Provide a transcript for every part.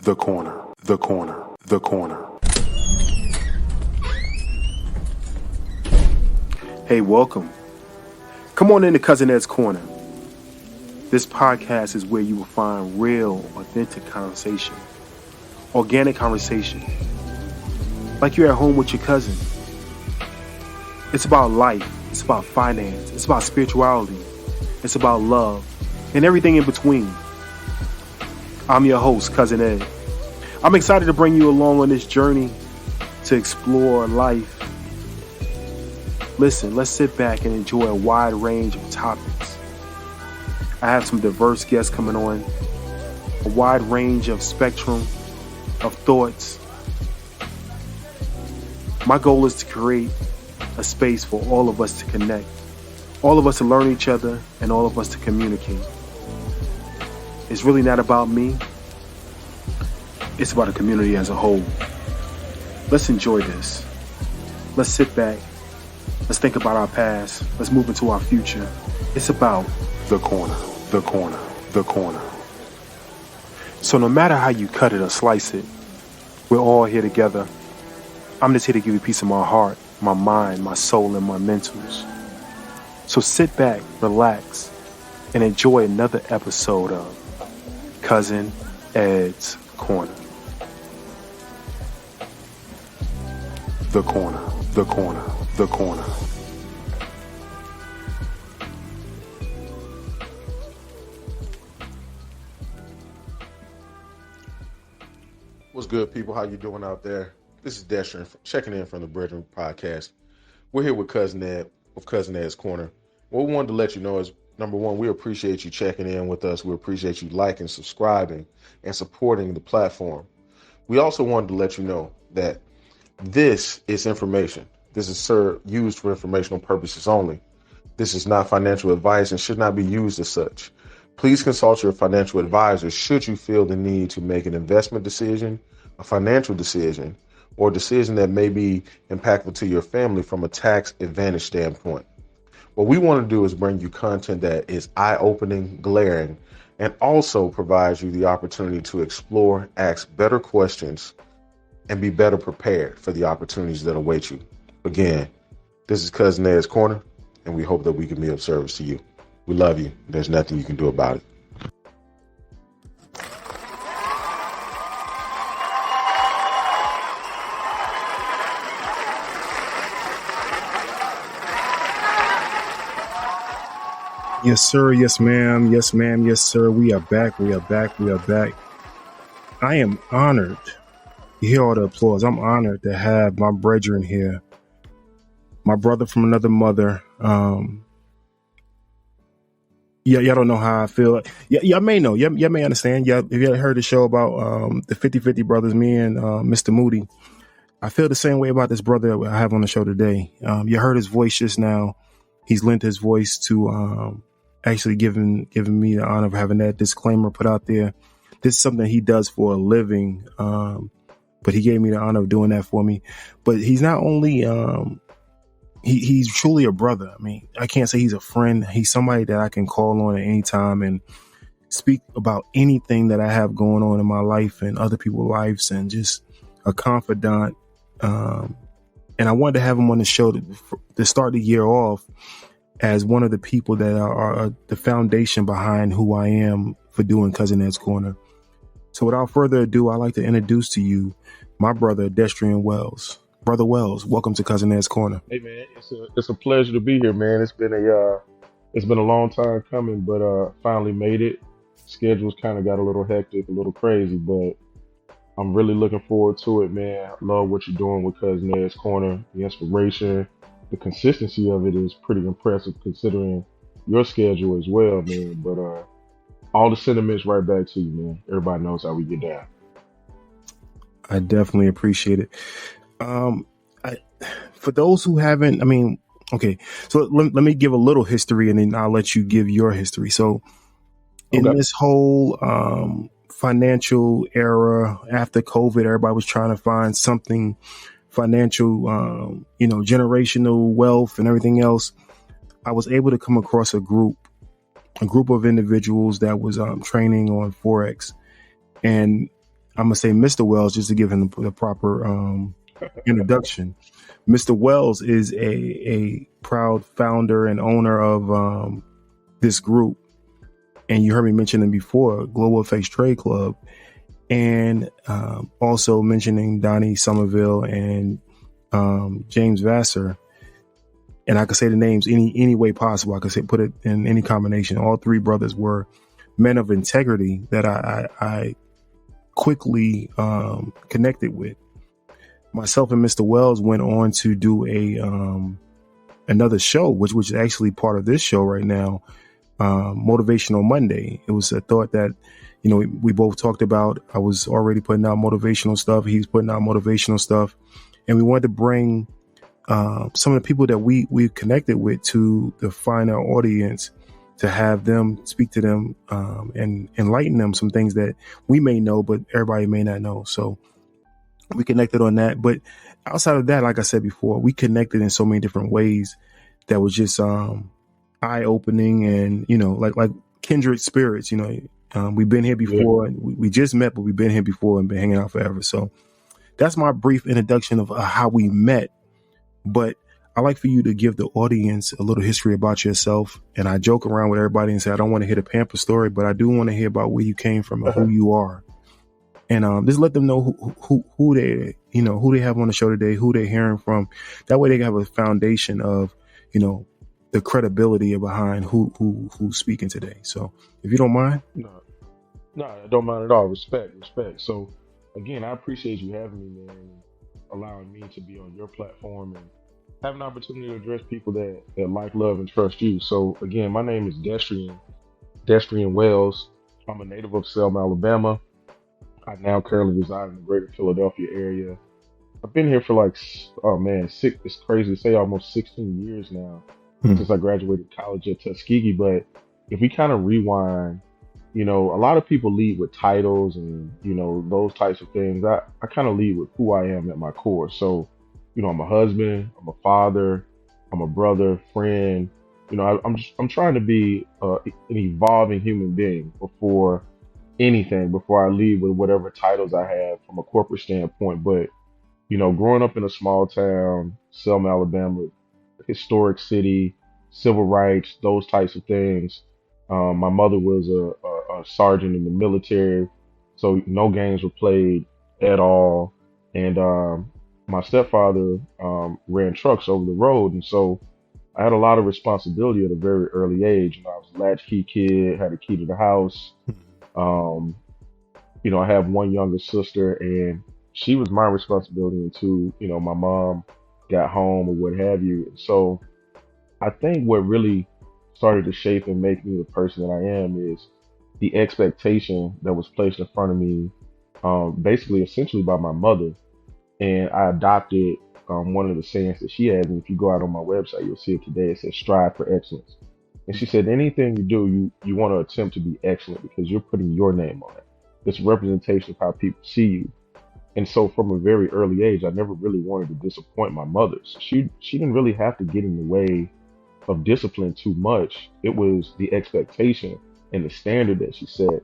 The corner, the corner, the corner. Hey, welcome. Come on into Cousin Ed's Corner. This podcast is where you will find real, authentic conversation. Organic conversation. Like you're at home with your cousin. It's about life. It's about finance. It's about spirituality. It's about love. And everything in between. I'm your host, Cousin Ed. I'm excited to bring you along on this journey to explore life. Listen, let's sit back and enjoy a wide range of topics. I have some diverse guests coming on, a wide range of spectrum of thoughts. My goal is to create a space for all of us to connect, all of us to learn each other, and all of us to communicate. It's really not about me. It's about the community as a whole. Let's enjoy this. Let's sit back. Let's think about our past. Let's move into our future. It's about the corner, the corner, the corner. So no matter how you cut it or slice it, we're all here together. I'm just here to give you a piece of my heart, my mind, my soul, and my mentals. So sit back, relax, and enjoy another episode of Cousin Ed's Corner. The corner, the corner, the corner. What's good, people? How you doing out there? This is Destrian checking in from the Brethren Podcast. We're here with Cousin Ed of Cousin Ed's Corner. What we wanted to let you know is, number one, we appreciate you checking in with us. We appreciate you liking, subscribing, and supporting the platform. We also wanted to let you know that this is information. This is used for informational purposes only. This is not financial advice and should not be used as such. Please consult your financial advisor should you feel the need to make an investment decision, a financial decision, or a decision that may be impactful to your family from a tax advantage standpoint. What we want to do is bring you content that is eye-opening, glaring, and also provides you the opportunity to explore, ask better questions, and be better prepared for the opportunities that await you. Again, this is Cousin Ed's Corner, and we hope that we can be of service to you. We love you. There's nothing you can do about it. Yes, sir. Yes, ma'am. Yes, ma'am. Yes, sir. We are back. We are back. We are back. I am honored. You hear all the applause. I'm honored to have my brethren here. My brother from another mother. Y'all don't know how I feel. Y'all may know. Y'all may understand. If you heard the show about the 50-50 brothers, me and Mr. Moody, I feel the same way about this brother I have on the show today. You heard his voice just now. He's lent his voice to actually giving me the honor of having that disclaimer put out there. This is something he does for a living, but he gave me the honor of doing that for me. But he's not only he's truly a brother. I mean, I can't say he's a friend. He's somebody that I can call on at any time and speak about anything that I have going on in my life and other people's lives, and just a confidant. And I wanted to have him on the show to start the year off as one of the people that are the foundation behind who I am for doing Cousin Ed's Corner. So without further ado, I'd like to introduce to you my brother, Destrian Wells. Brother Wells, welcome to Cousin Ed's Corner. Hey man, it's a pleasure to be here, man. It's been a long time coming, but finally made it. Schedules kind of got a little hectic, a little crazy, but I'm really looking forward to it, man. I love what you're doing with Cousin Ed's Corner. The inspiration, the consistency of it is pretty impressive considering your schedule as well, man. But all the sentiments right back to you, man. Everybody knows how we get down. I definitely appreciate it. For those who haven't, okay, so let me give a little history and then I'll let you give your history. So in this whole financial era after COVID, everybody was trying to find something financial, generational wealth and everything else. I was able to come across a group of individuals that was training on Forex. And I'm gonna say Mr. Wells just to give him the proper introduction. Mr. Wells is a proud founder and owner of this group, and you heard me mention him before, Global Effects Trade Club, and also mentioning Donnie Somerville and James Vassar. And I could say the names any way possible. I could say put it in any combination. All three brothers were men of integrity that I quickly connected with. Myself and Mr. Wells went on to do another show, which was actually part of this show right now, Motivational Monday. It was a thought that, we both talked about. I was already putting out motivational stuff. He was putting out motivational stuff. And we wanted to bring some of the people that we connected with to define our audience, to have them speak to them and enlighten them some things that we may know, but everybody may not know. So we connected on that. But outside of that, like I said before, we connected in so many different ways that was just eye opening, and like kindred spirits. We've been here before. And we just met, but we've been here before and been hanging out forever. So that's my brief introduction of how we met. But I like for you to give the audience a little history about yourself. And I joke around with everybody and say, I don't want to hear the pamper story, but I do want to hear about where you came from and who you are. And just let them know who they, who they have on the show today, who they're hearing from. That way they can have a foundation of, the credibility behind who's speaking today. So if you don't mind. No, I don't mind at all. Respect. So again, I appreciate you having me, man, and allowing me to be on your platform and have an opportunity to address people that like, love, and trust you. So again, my name is Destrian Wells. I'm a native of Selma, Alabama. I now currently reside in the greater Philadelphia area. I've been here for it's crazy to say, almost 16 years now since I graduated college at Tuskegee. But if we kind of rewind, a lot of people lead with titles and, those types of things. I kind of lead with who I am at my core. So, I'm a husband, I'm a father, I'm a brother, friend. I'm trying to be an evolving human being before I leave with whatever titles I have from a corporate standpoint. But, growing up in a small town, Selma, Alabama, historic city, civil rights, those types of things. My mother was a sergeant in the military, so no games were played at all. And my stepfather ran trucks over the road, and so I had a lot of responsibility at a very early age. I was a latchkey kid, had a key to the house. I have one younger sister, and she was my responsibility until, my mom got home or what have you. And so I think what really started to shape and make me the person that I am is the expectation that was placed in front of me, essentially by my mother. And I adopted one of the sayings that she had. And if you go out on my website, you'll see it today. It says strive for excellence. And she said, anything you do, you want to attempt to be excellent because you're putting your name on it. It's a representation of how people see you. And so from a very early age, I never really wanted to disappoint my mother. So she didn't really have to get in the way of discipline too much. It was the expectation and the standard that she set.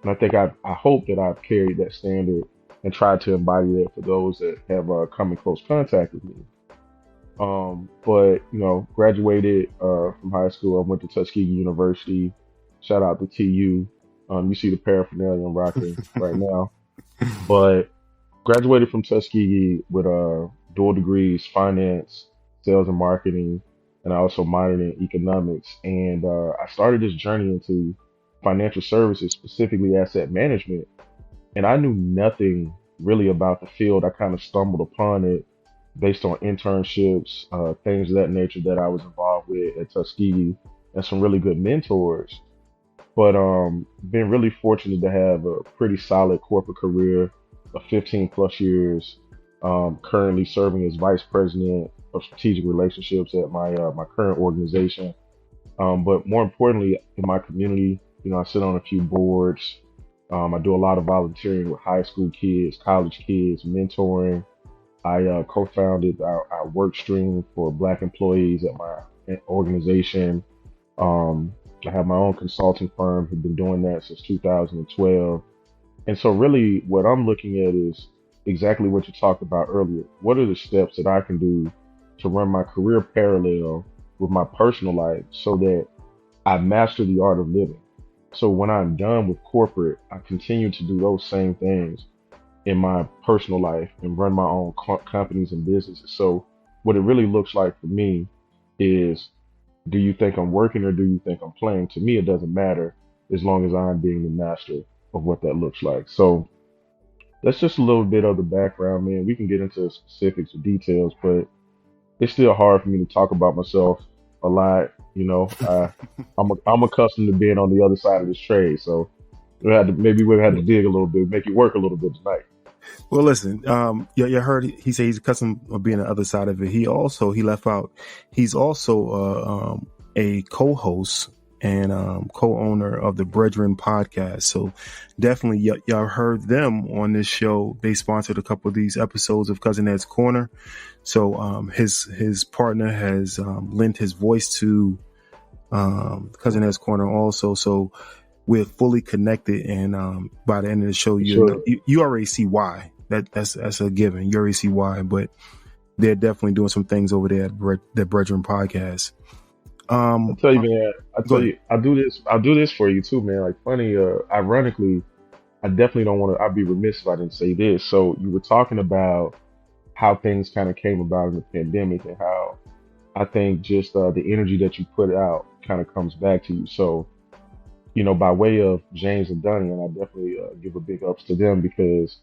And I think I hope that I've carried that standard and tried to embody that for those that have come in close contact with me. But graduated from high school. I went to Tuskegee University. Shout out to TU. You see the paraphernalia I'm rocking right now. But graduated from Tuskegee with dual degrees, finance, sales, and marketing, and I also minored in economics. And I started this journey into financial services, specifically asset management. And I knew nothing really about the field. I kind of stumbled upon it based on internships, things of that nature that I was involved with at Tuskegee, and some really good mentors. But been really fortunate to have a pretty solid corporate career of 15 plus years. Currently serving as vice president of strategic relationships at my current organization. But more importantly, in my community, I sit on a few boards. I do a lot of volunteering with high school kids, college kids, mentoring. I co-founded our work stream for Black employees at my organization. I have my own consulting firm. Have been doing that since 2012. And so really what I'm looking at is exactly what you talked about earlier. What are the steps that I can do to run my career parallel with my personal life so that I master the art of living? So when I'm done with corporate, I continue to do those same things in my personal life and run my own companies and businesses. So what it really looks like for me is, do you think I'm working or do you think I'm playing? To me, it doesn't matter as long as I'm being the master of what that looks like. So that's just a little bit of the background, man. We can get into specifics or details, but it's still hard for me to talk about myself a lot. I'm accustomed to being on the other side of this trade, so maybe we'll have to dig a little bit, make it work a little bit tonight. Well, listen, you heard he said he's accustomed of being on the other side of it. He left out, he's also a co-host and co-owner of the Brethren podcast. So definitely y'all heard them on this show. They sponsored a couple of these episodes of Cousin Ed's Corner. So his partner has lent his voice to Cousin Ed's Corner also. So we're fully connected, and by the end of the show, you already see why. That's a given. You already see why, but they're definitely doing some things over there at the Brethren podcast. I'll tell you, man. I'll do this for you too, man. Like funny, ironically, I definitely don't want to. I'd be remiss if I didn't say this. So you were talking about how things kind of came about in the pandemic and how I think just the energy that you put out kind of comes back to you. So, by way of James and Donnie, and I definitely give a big ups to them because,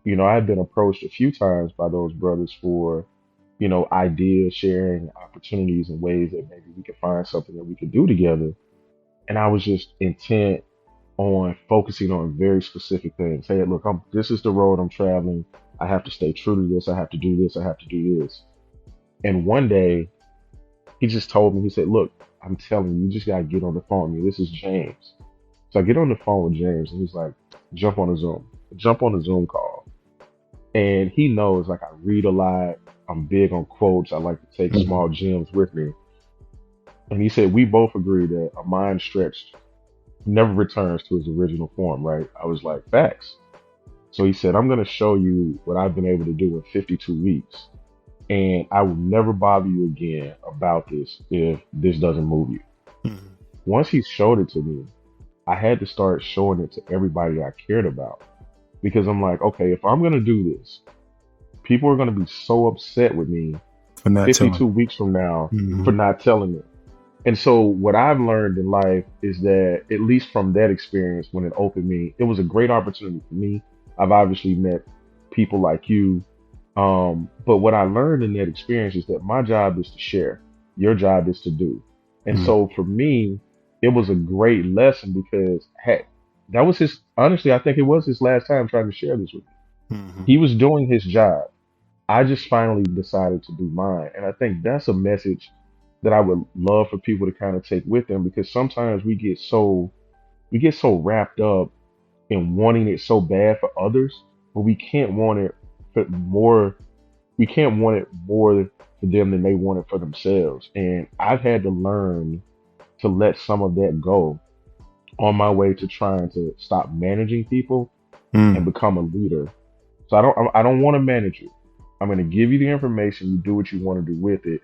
I've been approached a few times by those brothers for, ideas, sharing opportunities and ways that maybe we could find something that we could do together. And I was just intent on focusing on very specific things. Hey, look, this is the road I'm traveling. I have to stay true to this. I have to do this. I have to do this. And one day he just told me, he said, look, I'm telling you, you just got to get on the phone with me. This is James. So I get on the phone with James and he's like, jump on a Zoom call. And he knows, like, I read a lot. I'm big on quotes. I like to take small gems with me. And he said, we both agree that a mind stretched never returns to its original form, right? I was like, facts. So he said, I'm going to show you what I've been able to do in 52 weeks. And I will never bother you again about this if this doesn't move you. Mm-hmm. Once he showed it to me, I had to start showing it to everybody I cared about. Because I'm like, okay, if I'm going to do this, people are going to be so upset with me for not 52 weeks from now for not telling it. And so what I've learned in life is that, at least from that experience, when it opened me, it was a great opportunity for me. I've obviously met people like you. But what I learned in that experience is that my job is to share. Your job is to do. And so for me, it was a great lesson because, heck, that was honestly, I think it was his last time trying to share this with me. He was doing his job. I just finally decided to do mine. And I think that's a message that I would love for people to kind of take with them, because sometimes we get so wrapped up in wanting it so bad for others, but we can't want it more for them than they want it for themselves. And I've had to learn to let some of that go on my way to trying to stop managing people and become a leader. So I don't want to manage you. I'm going to give you the information. You do what you want to do with it.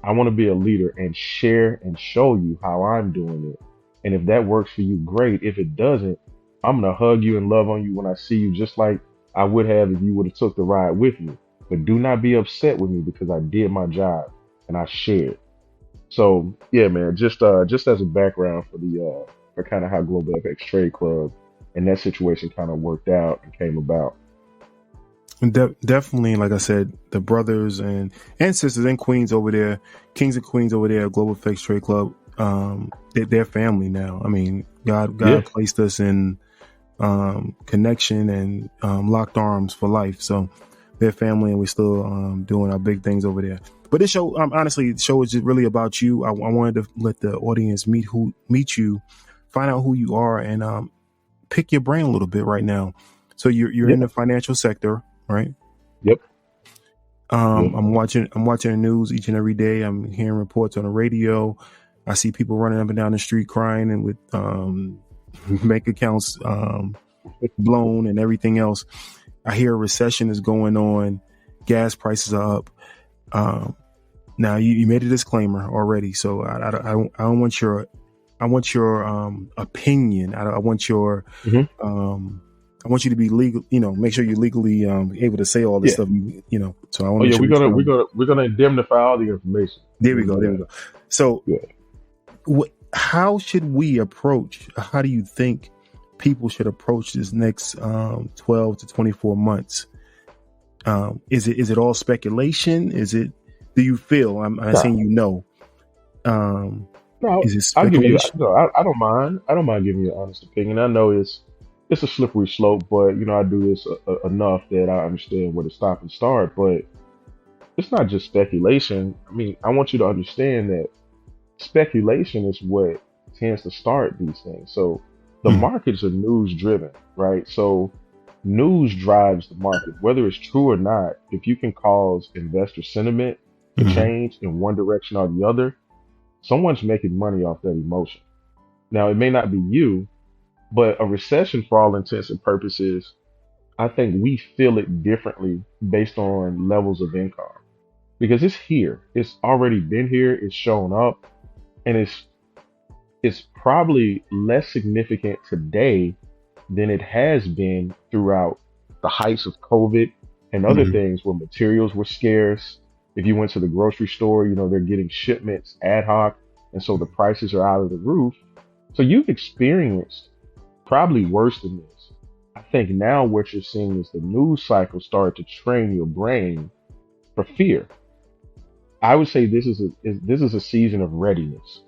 I want to be a leader and share and show you how I'm doing it. And if that works for you, great. If it doesn't, I'm going to hug you and love on you when I see you, just like I would have if you would have took the ride with me. But do not be upset with me because I did my job and I shared. So yeah, man, just as a background for kind of how Global FX Trade Club and that situation kind of worked out and came about. Definitely, like I said, the brothers and sisters and queens over there, kings and queens over there at Global FX Trade Club, they're family now. I mean, God placed us in connection and locked arms for life. So they're family, and we're still doing our big things over there. But this show, honestly, the show is just really about you. I wanted to let the audience meet you, find out who you are, and pick your brain a little bit right now. So you're in the financial sector, right? Yep. I'm watching the news each and every day. I'm hearing reports on the radio. I see people running up and down the street crying and with bank accounts blown and everything else. I hear a recession is going on. Gas prices are up. Now you made a disclaimer already, so I don't want your opinion. I want your I want you to be legal. Make sure you're legally able to say all this stuff. So I want. Oh yeah, we're gonna indemnify all the information. There we go. So, how should we approach? How do you think people should approach this next 12 to 24 months? Is it all speculation? Do you feel? I'm saying No, is it I'll give you. speculation? No, I don't mind. I don't mind giving you an honest opinion. I know it's a slippery slope, but I do this enough that I understand where to stop and start. But it's not just speculation. I mean, I want you to understand that speculation is what tends to start these things. So the markets are news driven, right? So news drives the market, whether it's true or not. If you can cause investor sentiment to change in one direction or the other, someone's making money off that emotion. Now, it may not be you, but a recession, for all intents and purposes, I think we feel it differently based on levels of income because it's here. It's already been here. It's shown up, and it's probably less significant today than it has been throughout the heights of COVID and other things where materials were scarce. If you went to the grocery store, they're getting shipments ad hoc, and so the prices are out of the roof. So you've experienced probably worse than this. I think now what you're seeing is the news cycle start to train your brain for fear. I would say this is a season of readiness.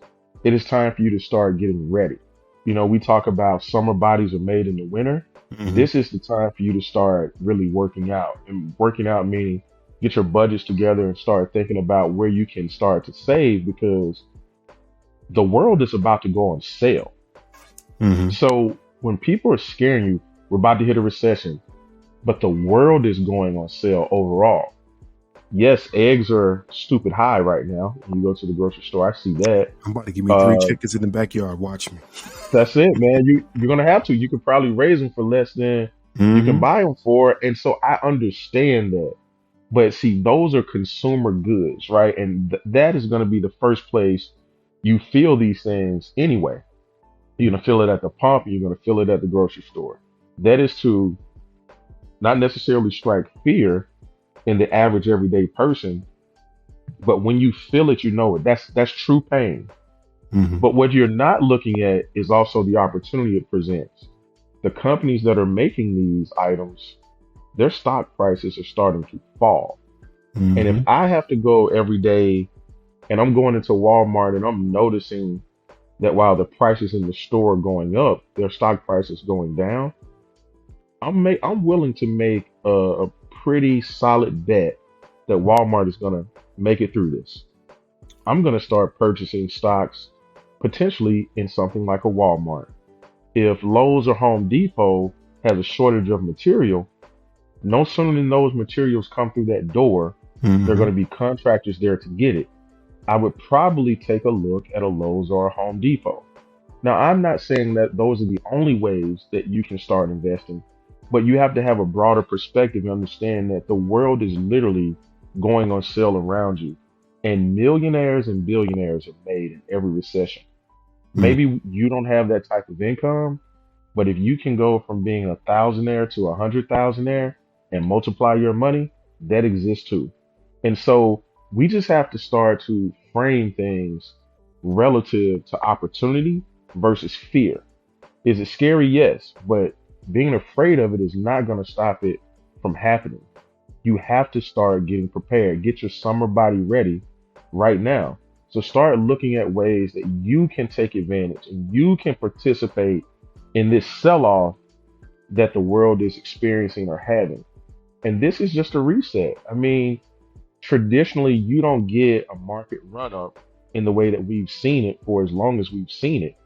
It is time for you to start getting ready. We talk about summer bodies are made in the winter. This is the time for you to start really working out. And working out meaning get your budgets together and start thinking about where you can start to save because the world is about to go on sale. So when people are scaring you, we're about to hit a recession, but the world is going on sale overall. Yes, eggs are stupid high right now. When you go to the grocery store, I see that. I'm about to give me 3 chickens in the backyard. Watch me. That's it, man. You're going to have to. You could probably raise them for less than you can buy them for. And so I understand that. But see, those are consumer goods, right? And that is going to be the first place you feel these things anyway. You're going to feel it at the pump. You're going to feel it at the grocery store. That is to not necessarily strike fear in the average everyday person, but when you feel it, it. That's true pain. But what you're not looking at is also the opportunity it presents. The companies that are making these items, their stock prices are starting to fall. And if I have to go every day and I'm going into Walmart and I'm noticing that while the prices in the store are going up, their stock price is going down, I'm willing to make a pretty solid bet that Walmart is going to make it through this. I'm going to start purchasing stocks potentially in something like a Walmart. If Lowe's or Home Depot has a shortage of material, no sooner than those materials come through that door, there are going to be contractors there to get it. I would probably take a look at a Lowe's or a Home Depot. Now, I'm not saying that those are the only ways that you can start investing, but you have to have a broader perspective and understand that the world is literally going on sale around you. And millionaires and billionaires are made in every recession. Maybe you don't have that type of income, but if you can go from being a thousandaire to 100,000aire and multiply your money, that exists too. And so we just have to start to frame things relative to opportunity versus fear. Is it scary? Yes, but being afraid of it is not going to stop it from happening. You have to start getting prepared. Get your summer body ready right now. So start looking at ways that you can take advantage and you can participate in this sell-off that the world is experiencing or having. And this is just a reset. I mean, traditionally, you don't get a market run-up in the way that we've seen it for as long as we've seen it.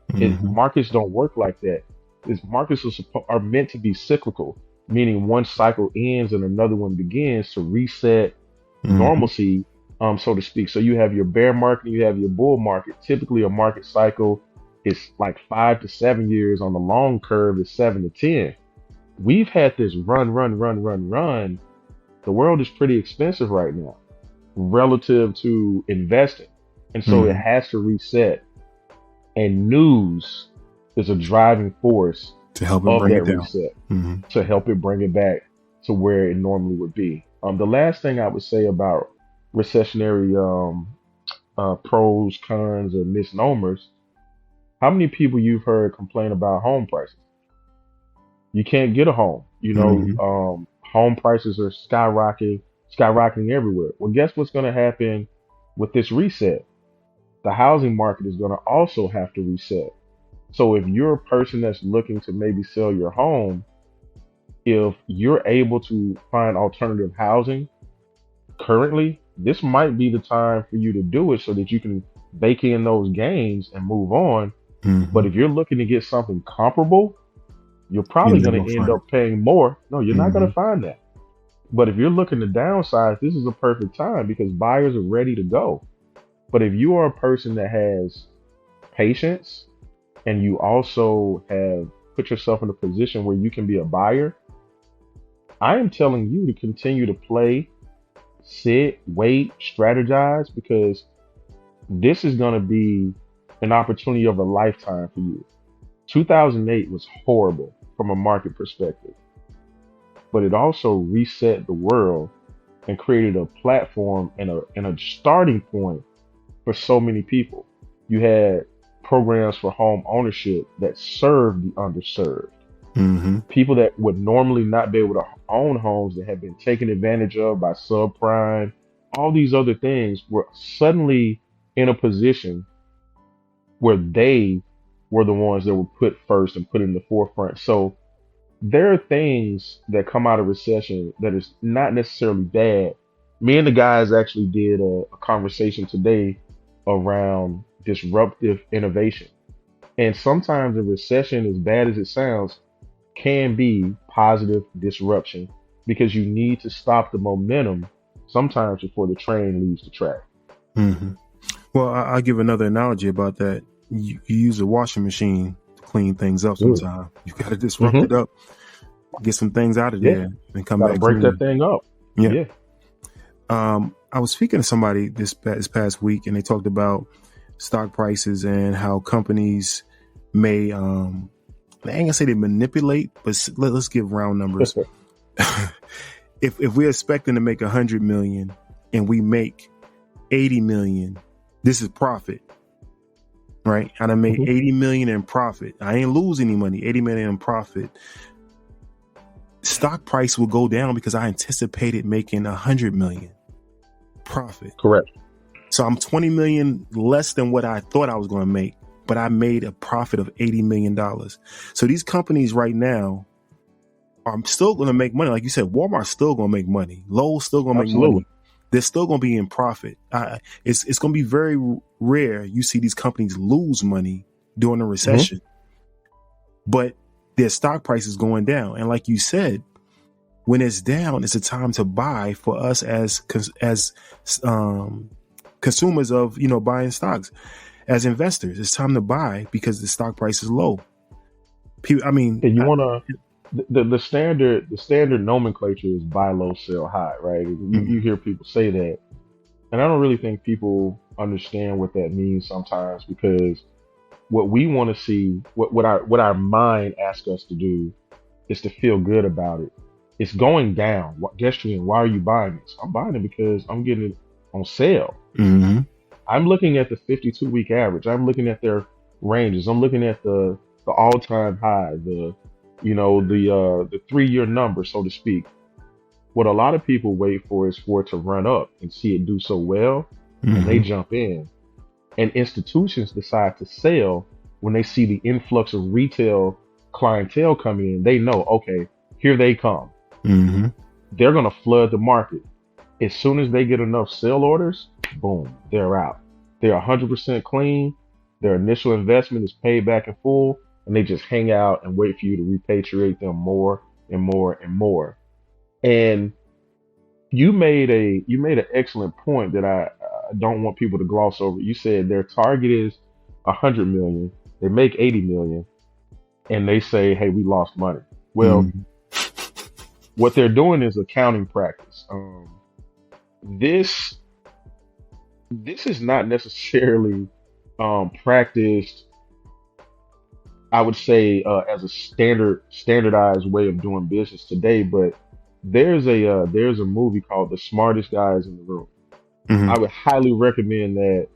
Markets don't work like that. Markets are meant to be cyclical, meaning one cycle ends and another one begins to reset normalcy, so to speak. So you have your bear market, you have your bull market. Typically, a market cycle is like 5 to 7 years. On the long curve, is 7 to 10. we've had this run. The world is pretty expensive right now relative to investing. And so it Mm-hmm. has to reset. And news is a driving force To help it of bring that it down. reset Mm-hmm. to help it bring it back to where it normally would be. The last thing I would say about recessionary pros, cons, or misnomers, how many people you've heard complain about home prices? You can't get a home. Mm-hmm. Home prices are skyrocketing everywhere. Well, guess what's going to happen with this reset? The housing market is going to also have to reset. So if you're a person that's looking to maybe sell your home, if you're able to find alternative housing currently, this might be the time for you to do it so that you can bake in those gains and move on. Mm-hmm. But if you're looking to get something comparable, you're You're probably not going gonna to end find up paying more. No, you're it. not going Mm-hmm. to find that. But if you're looking to downsize, this is a perfect time because buyers are ready to go. But if you are a person that has patience and you also have put yourself in a position where you can be a buyer, I am telling you to continue to play, sit, wait, strategize, because this is going to be an opportunity of a lifetime for you. 2008 was horrible from a market perspective, but it also reset the world and created a platform and a starting point for so many people. You had programs for home ownership that served the underserved. Mm-hmm. People that would normally not be able to own homes that have been taken advantage of by subprime, all these other things were suddenly in a position where they were the ones that were put first and put in the forefront. So there are things that come out of recession that is not necessarily bad. Me and the guys actually did a conversation today around disruptive innovation. And sometimes a recession, as bad as it sounds, can be positive disruption because you need to stop the momentum sometimes before the train leaves the track. Mm-hmm. Well, I'll give another analogy about that. You use a washing machine to clean things up sometimes. You got to disrupt Mm-hmm. it up, get some things out of Yeah, there, and come got to back break that clean. thing up. Yeah. Yeah. I was speaking to somebody this past week, and they talked about stock prices and how companies may, I ain't gonna say they manipulate, but let's give round numbers. if we're expecting to make 100 million and we make 80 million, this is profit, right? And I made Mhm. 80 million in profit. I ain't lose any money. 80 million in profit. Stock price will go down because I anticipated making 100 million profit. Correct. So I'm 20 million less than what I thought I was going to make, but I made a profit of $80 million. So these companies right now are still going to make money. Like you said, Walmart's still going to make money. Lowe's still going to make Absolutely. money. They're still going to be in profit. It's going to be very rare you see these companies lose money during a recession, but their stock price is going down. And like you said, when it's down, it's a time to buy for us as consumers of, buying stocks. As investors, it's time to buy because the stock price is low. And you want to the standard nomenclature is buy low, sell high, right? You hear people say that, and I don't really think people understand what that means sometimes because what we want to see, what our mind asks us to do, is to feel good about it. It's going down. Destrian, why are you buying this? I'm buying it because I'm getting it on sale. Mm-hmm. I'm looking at the 52-week average. I'm looking at their ranges. I'm looking at the all-time high, the 3-year number, so to speak. What a lot of people wait for is for it to run up and see it do so well, and they jump in. And institutions decide to sell when they see the influx of retail clientele coming in. They know, okay, here they come. Mm-hmm. They're going to flood the market. As soon as they get enough sale orders, boom, they're out. They're 100% clean. Their initial investment is paid back in full, and they just hang out and wait for you to repatriate them more and more and more. And you made an excellent point that I don't want people to gloss over. You said their target is 100 million. They make 80 million, and they say, "Hey, we lost money." Well, Mm-hmm. What they're doing is accounting practice. This this is not necessarily practiced, I would say, as a standardized way of doing business today. But there's a movie called The Smartest Guys in the Room. Hmm. I would highly recommend that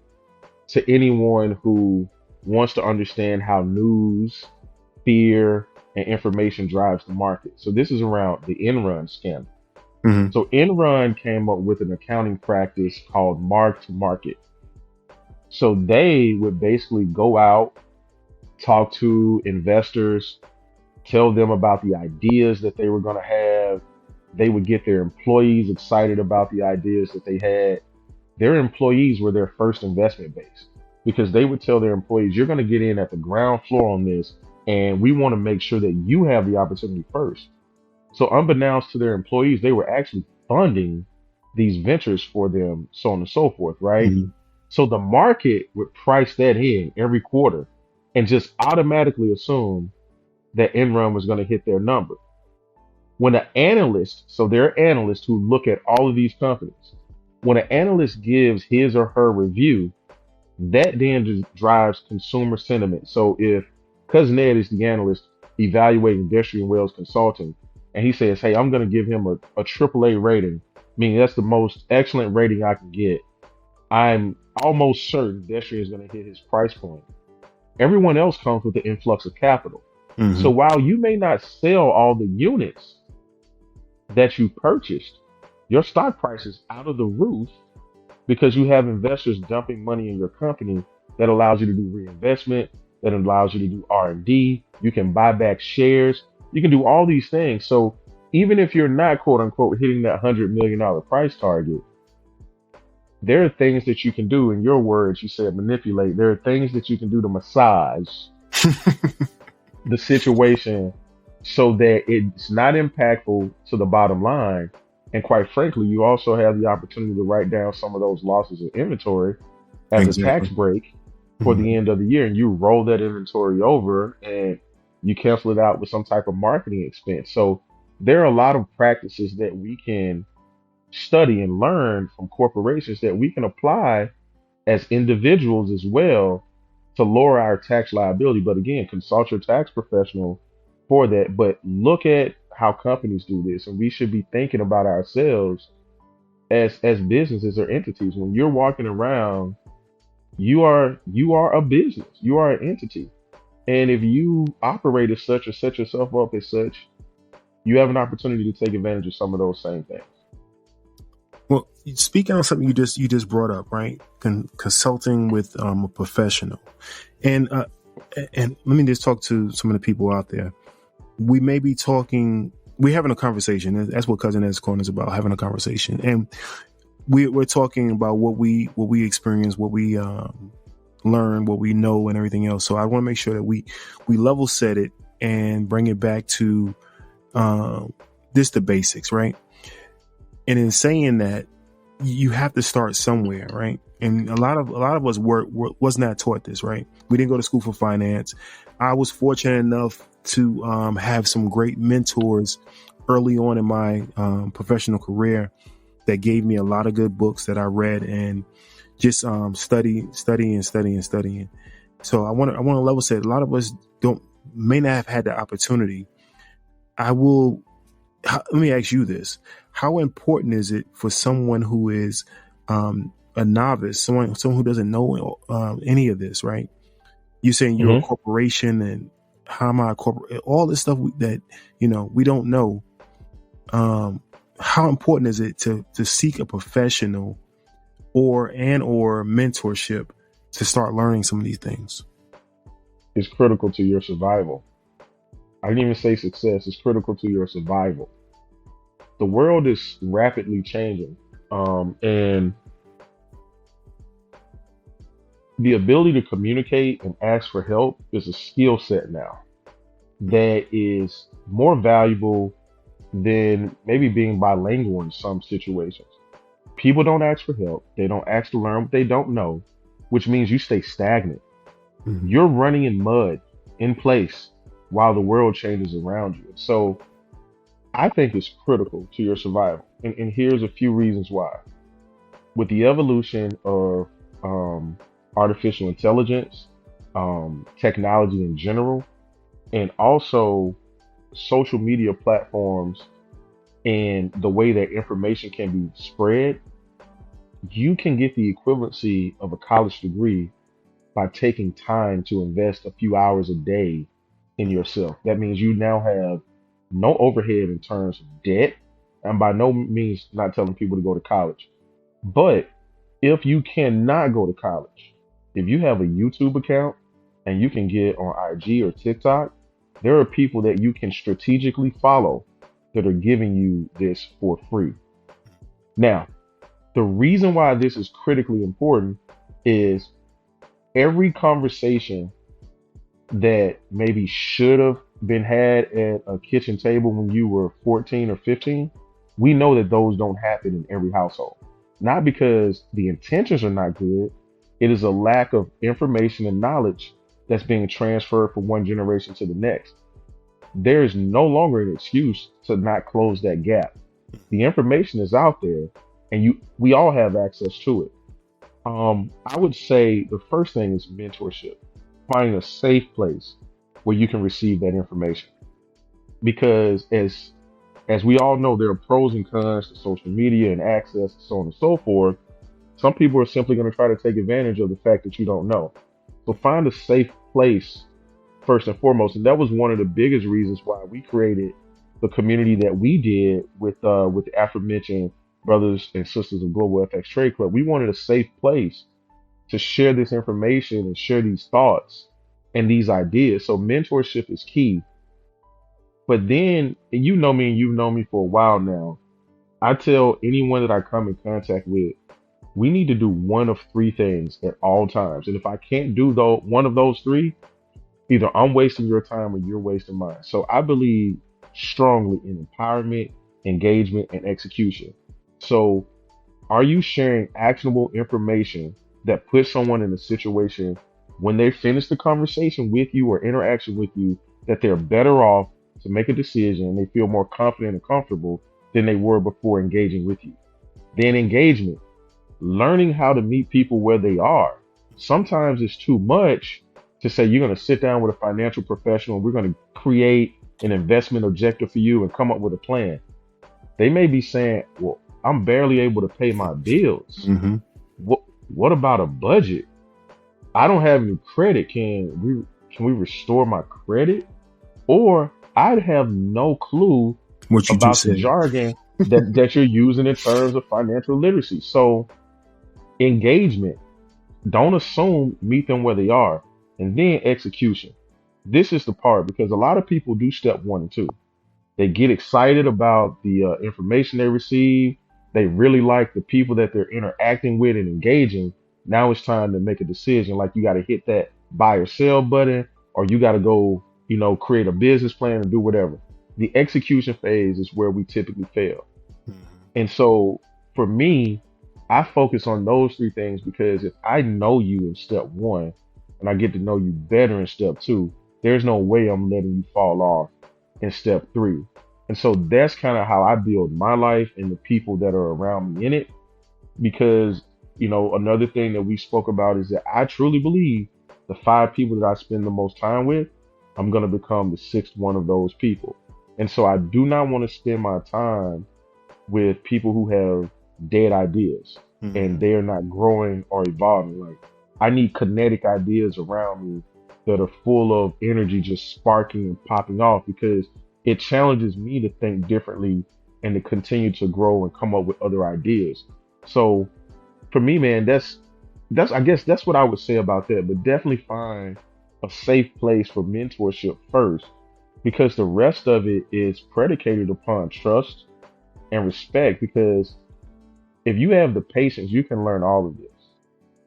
to anyone who wants to understand how news, fear, and information drives the market. So this is around the Enron scandal. Hmm. So Enron came up with an accounting practice called mark to market. So they would basically go out, talk to investors, tell them about the ideas that they were going to have. They would get their employees excited about the ideas that they had. Their employees were their first investment base because they would tell their employees, you're going to get in at the ground floor on this, and we want to make sure that you have the opportunity first. So, unbeknownst to their employees, they were actually funding these ventures for them, so on and so forth, right? Hmm. So, the market would price that in every quarter and just automatically assume that Enron was going to hit their number. When an analyst, so there are analysts who look at all of these companies, when an analyst gives his or her review, that then just drives consumer sentiment. So if Cousin Ed is the analyst evaluating Destrian Wells Consulting, and he says, "Hey, I'm going to give him a AAA rating," meaning that's the most excellent rating I can get. I'm almost certain Destrian is going to hit his price point. Everyone else comes with the influx of capital. So Hmm. while you may not sell all the units that you purchased, your stock price is out of the roof because you have investors dumping money in your company that allows you to do reinvestment, that allows you to do R&D. You can buy back shares. You can do all these things. So even if you're not, quote unquote, hitting that $100 million price target, there are things that you can do. In your words, you said manipulate. There are things that you can do to massage the situation so that it's not impactful to the bottom line. And quite frankly, you also have the opportunity to write down some of those losses in inventory as a tax Exactly. break for Hmm. the end of the year. And you roll that inventory over and you cancel it out with some type of marketing expense. So there are a lot of practices that we can study and learn from corporations that we can apply as individuals as well to lower our tax liability. But again, consult your tax professional for that. But look at how companies do this, and we should be thinking about ourselves as businesses or entities. When you're walking around, you are a business, you are an entity, and if you operate as such or set yourself up as such, you have an opportunity to take advantage of some of those same things. Well, speaking on something you just brought up, right? Consulting with a professional, and and let me just talk to some of the people out there. We may be talking. We're having a conversation. That's what Cousin Ed's Corner is about, having a conversation, and we're talking about what we experience, what we learn, what we know, and everything else. So I want to make sure that we level set it and bring it back to this the basics, right? And in saying that, you have to start somewhere, right? And a lot of us was not taught this, right? We didn't go to school for finance. I was fortunate enough to have some great mentors early on in my professional career that gave me a lot of good books that I read and just studying. So I want to level set. A lot of us don't may not have had the opportunity. I will Let me ask you this: how important is it for someone who is a novice, someone who doesn't know any of this? Right? You're saying you're a Hmm. corporation, and how am I a corporate? All this stuff that we don't know. How important is it to seek a professional or mentorship to start learning some of these things? It's critical to your survival. I didn't even say success. It's critical to your survival. The world is rapidly changing, and the ability to communicate and ask for help is a skill set now that is more valuable than maybe being bilingual in some situations. People don't ask for help. They don't ask to learn what they don't know, which means you stay stagnant. Mm-hmm. You're running in mud in place while the world changes around you. So I think it's critical to your survival. And here's a few reasons why. With the evolution of um, artificial intelligence, technology in general, and also social media platforms and the way that information can be spread, you can get the equivalency of a college degree by taking time to invest a few hours a day in yourself. That means you now have no overhead in terms of debt. And by no means not telling people to go to college. But if you cannot go to college, if you have a YouTube account and you can get on IG or TikTok, there are people that you can strategically follow that are giving you this for free. Now, the reason why this is critically important is every conversation that maybe should have been had at a kitchen table when you were 14 or 15, we know that those don't happen in every household. Not because the intentions are not good, it is a lack of information and knowledge that's being transferred from one generation to the next. There is no longer an excuse to not close that gap. The information is out there and we all have access to it. I would say the first thing is mentorship, finding a safe place where you can receive that information. Because as we all know, there are pros and cons to social media and access, and so on and so forth. Some people are simply going to try to take advantage of the fact that you don't know. So find a safe place first and foremost, and that was one of the biggest reasons why we created the community that we did with the aforementioned brothers and sisters of Global FX Trade Club. We wanted a safe place to share this information and share these thoughts and these ideas. So mentorship is key. But then, and you know me and you've known me for a while now, I tell anyone that I come in contact with, we need to do one of three things at all times. And if I can't do though one of those three, either I'm wasting your time or you're wasting mine. So I believe strongly in empowerment, engagement, and execution. So are you sharing actionable information that puts someone in a situation when they finish the conversation with you or interaction with you that they're better off to make a decision and they feel more confident and comfortable than they were before engaging with you? Then engagement, learning how to meet people where they are. Sometimes it's too much to say you're going to sit down with a financial professional, we're going to create an investment objective for you and come up with a plan. They may be saying, well, I'm barely able to pay my bills. Mm-hmm. What about a budget? I don't have any credit. Can we restore my credit? Or I'd have no clue What you just about the said. jargon that you're using in terms of financial literacy. So engagement, don't assume, meet them where they are. And then execution. This is the part because a lot of people do step one and two. They get excited about the information they receive. They really like the people that they're interacting with and engaging. Now it's time to make a decision. Like you got to hit that buy or sell button, or you got to go, create a business plan and do whatever. The execution phase is where we typically fail. And so for me, I focus on those three things because if I know you in step one and I get to know you better in step two, there's no way I'm letting you fall off in step three. And so that's kind of how I build my life and the people that are around me in it. Because, another thing that we spoke about is that I truly believe the five people that I spend the most time with, I'm going to become the sixth one of those people. And so I do not want to spend my time with people who have dead ideas and they're not growing or evolving. Like I need kinetic ideas around me that are full of energy, just sparking and popping off because it challenges me to think differently and to continue to grow and come up with other ideas. So for me, man, that's I guess that's what I would say about that. But definitely find a safe place for mentorship first because the rest of it is predicated upon trust and respect because if you have the patience, you can learn all of this.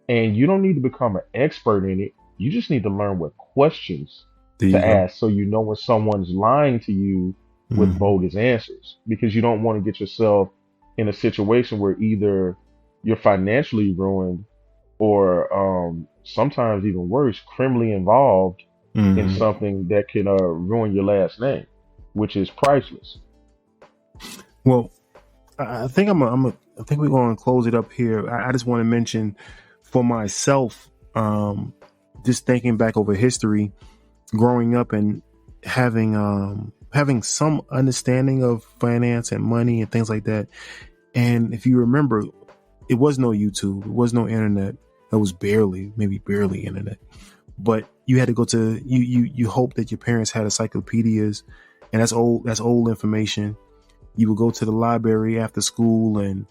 And you don't need to become an expert in it. You just need to learn what questions There to you go. ask so you know when someone's lying to you with Mm-hmm. bogus answers because you don't want to get yourself in a situation where either you're financially ruined or sometimes even worse, criminally involved in Mm-hmm. something that can ruin your last name, which is priceless. Well, I think I think we're going to close it up here. I just want to mention for myself, just thinking back over history, growing up and having some understanding of finance and money and things like that. And if you remember, it was no YouTube, it was no internet. It was maybe barely internet. But you had to go to you hope that your parents had encyclopedias, and that's old information. You would go to the library after school and,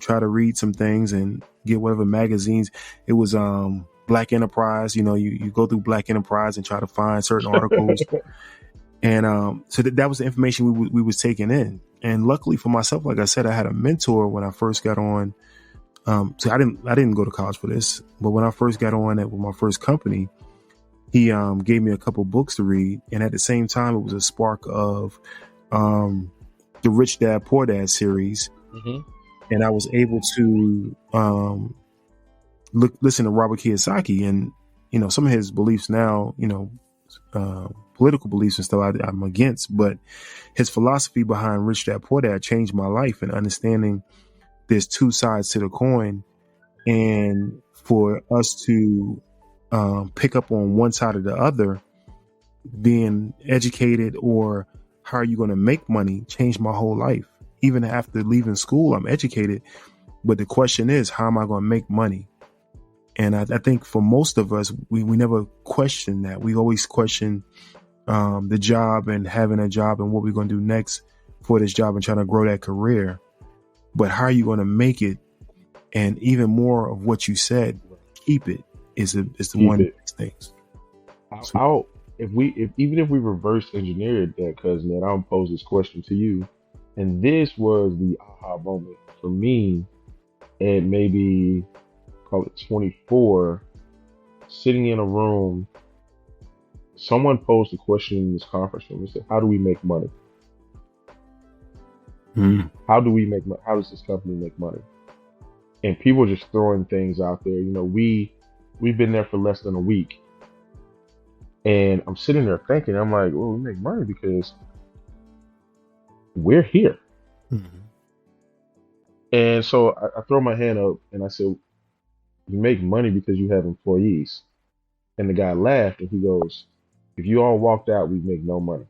try to read some things and get whatever magazines. It was Black Enterprise. You go through Black Enterprise and try to find certain articles. And so that was the information we was taking in. And luckily for myself, like I said, I had a mentor when I first got on. So I didn't go to college for this, but when I first got on with my first company, he gave me a couple books to read. And at the same time, it was a spark of the Rich Dad Poor Dad series. Mm-hmm. And I was able to listen to Robert Kiyosaki, and some of his beliefs now, political beliefs and stuff I'm against, but his philosophy behind Rich Dad Poor Dad changed my life, and understanding there's two sides to the coin, and for us to pick up on one side or the other, being educated or how are you going to make money changed my whole life. Even after leaving school, I'm educated, but the question is, how am I going to make money? And I think for most of us, we never question that. We always question the job and having a job and what we're going to do next for this job and trying to grow that career. But how are you going to make it? And even more of what you said, keep it is the one of these things. Even if we reverse engineered that, cousin, that I'll pose this question to you. And this was the aha moment for me at maybe, call it 24, sitting in a room. Someone posed a question in this conference room. They said, how do we make money? How do we make money? How does this company make money? And people are just throwing things out there. We've been there for less than a week. And I'm sitting there thinking, I'm like, well, we make money because we're here. Mm-hmm. And so I throw my hand up and I said, you make money because you have employees. And the guy laughed and he goes, if you all walked out, we'd make no money.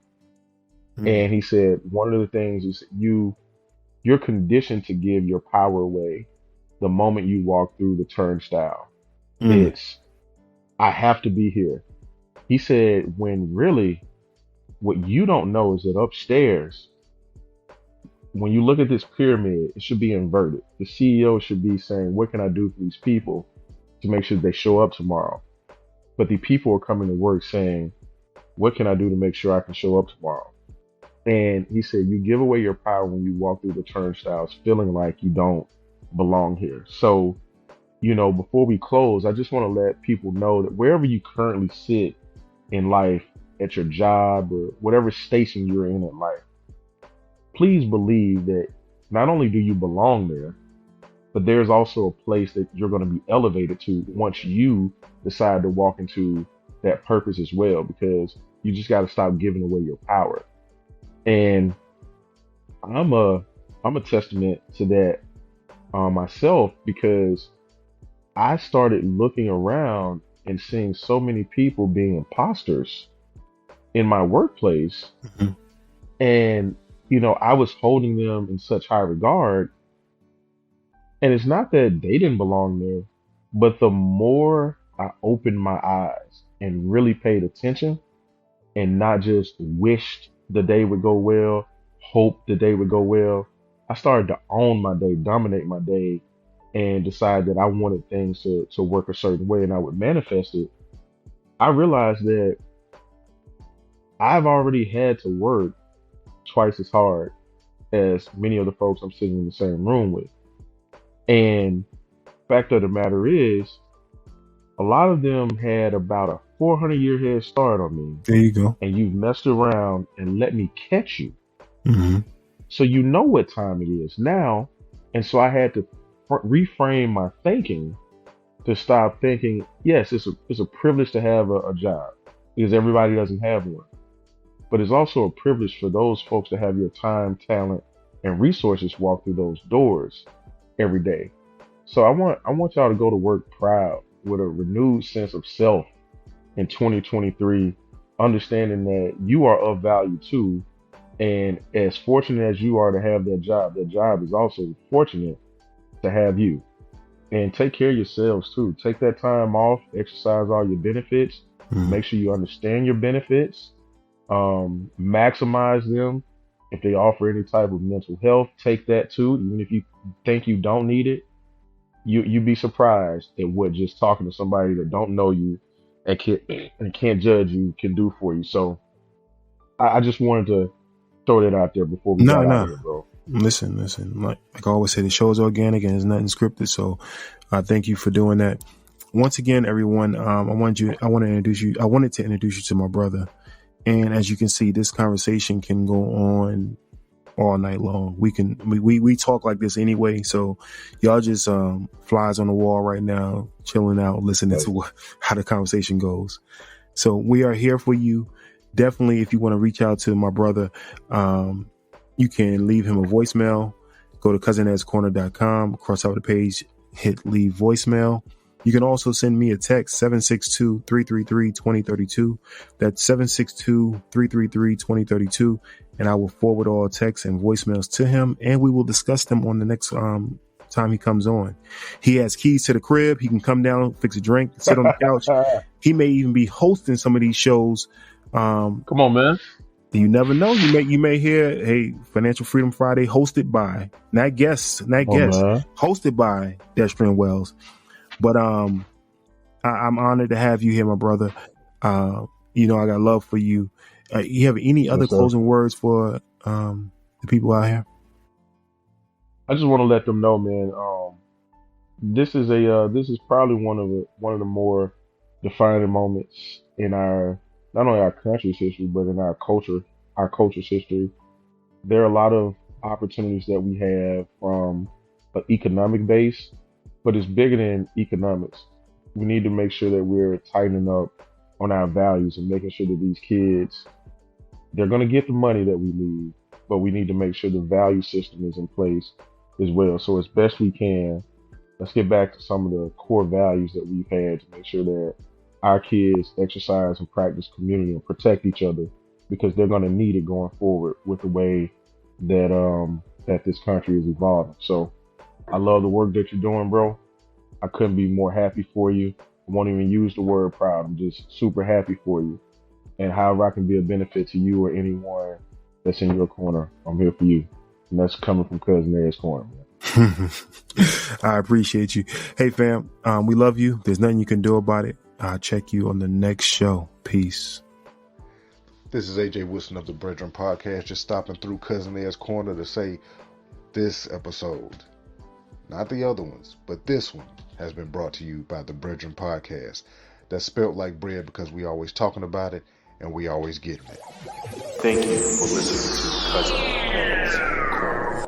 Mm-hmm. And he said, one of the things is you're conditioned to give your power away the moment you walk through the turnstile. Mm-hmm. It's, I have to be here. He said, when really what you don't know is that upstairs, when you look at this pyramid, it should be inverted. The CEO should be saying, what can I do for these people to make sure they show up tomorrow? But the people are coming to work saying, what can I do to make sure I can show up tomorrow? And he said, you give away your power when you walk through the turnstiles, feeling like you don't belong here. So, before we close, I just want to let people know that wherever you currently sit in life, at your job or whatever station you're in life, please believe that not only do you belong there, but there's also a place that you're going to be elevated to once you decide to walk into that purpose as well, because you just got to stop giving away your power. And I'm a testament to that myself, because I started looking around and seeing so many people being imposters in my workplace. Mm-hmm. And I was holding them in such high regard. And it's not that they didn't belong there, but the more I opened my eyes and really paid attention and not just wished the day would go well, hoped the day would go well, I started to own my day, dominate my day, and decide that I wanted things to work a certain way and I would manifest it. I realized that I've already had to work twice as hard as many of the folks I'm sitting in the same room with. And fact of the matter is, a lot of them had about a 400-year head start on me. There you go. And you've messed around and let me catch you. Mm-hmm. So you know what time it is now. And so I had to reframe my thinking to stop thinking, yes, it's a privilege to have a job, because everybody doesn't have one. But it's also a privilege for those folks to have your time, talent, and resources walk through those doors every day. So I want y'all to go to work proud with a renewed sense of self in 2023, understanding that you are of value too. And as fortunate as you are to have that job is also fortunate to have you. And take care of yourselves too. Take that time off, exercise all your benefits, make sure you understand your benefits, maximize them. If they offer any type of mental health, take that too. Even if you think you don't need it, you'd be surprised at what just talking to somebody that don't know you and can't judge you can do for you. So I just wanted to throw that out there before we got out of here, bro. Listen. Like I always say, the show is organic and there's nothing scripted. So thank you for doing that. Once again, everyone, I wanted to introduce you to my brother. And as you can see, this conversation can go on all night long. We talk like this anyway. So y'all just flies on the wall right now, chilling out, listening to how the conversation goes. So we are here for you. Definitely, if you want to reach out to my brother, you can leave him a voicemail. Go to cousinedcorner.com, cross out the page, hit leave voicemail. You can also send me a text, 762-333-2032. That's 762-333-2032. And I will forward all texts and voicemails to him, and we will discuss them on the next time he comes on. He has keys to the crib. He can come down, fix a drink, sit on the couch. He may even be hosting some of these shows. Come on, man. You never know. You may hear, hey, Financial Freedom Friday hosted by, hosted by Destrian Wells. But I'm honored to have you here, my brother. I got love for you. You have any other closing words for the people out here? I just want to let them know, man. This is probably one of the more defining moments in our, not only our country's history, but in our culture's history. There are a lot of opportunities that we have from an economic base, but it's bigger than economics. We need to make sure that we're tightening up on our values and making sure that these kids, they're going to get the money that we need, but we need to make sure the value system is in place as well. So as best we can, let's get back to some of the core values that we've had to make sure that our kids exercise and practice community and protect each other, because they're going to need it going forward with the way that this country is evolving. So I love the work that you're doing, bro. I couldn't be more happy for you. I won't even use the word proud. I'm just super happy for you. And however I can be a benefit to you or anyone that's in your corner, I'm here for you. And that's coming from Cousin Ed's Corner, man. I appreciate you. Hey, fam, we love you. There's nothing you can do about it. I'll check you on the next show. Peace. This is AJ Wilson of the Brethren Podcast, just stopping through Cousin Ed's Corner to say this episode, not the other ones, but this one has been brought to you by the Brethren Podcast. That's spelled like bread because we always talking about it and we always getting it. Thank you for listening to Cousin Ed's Corner.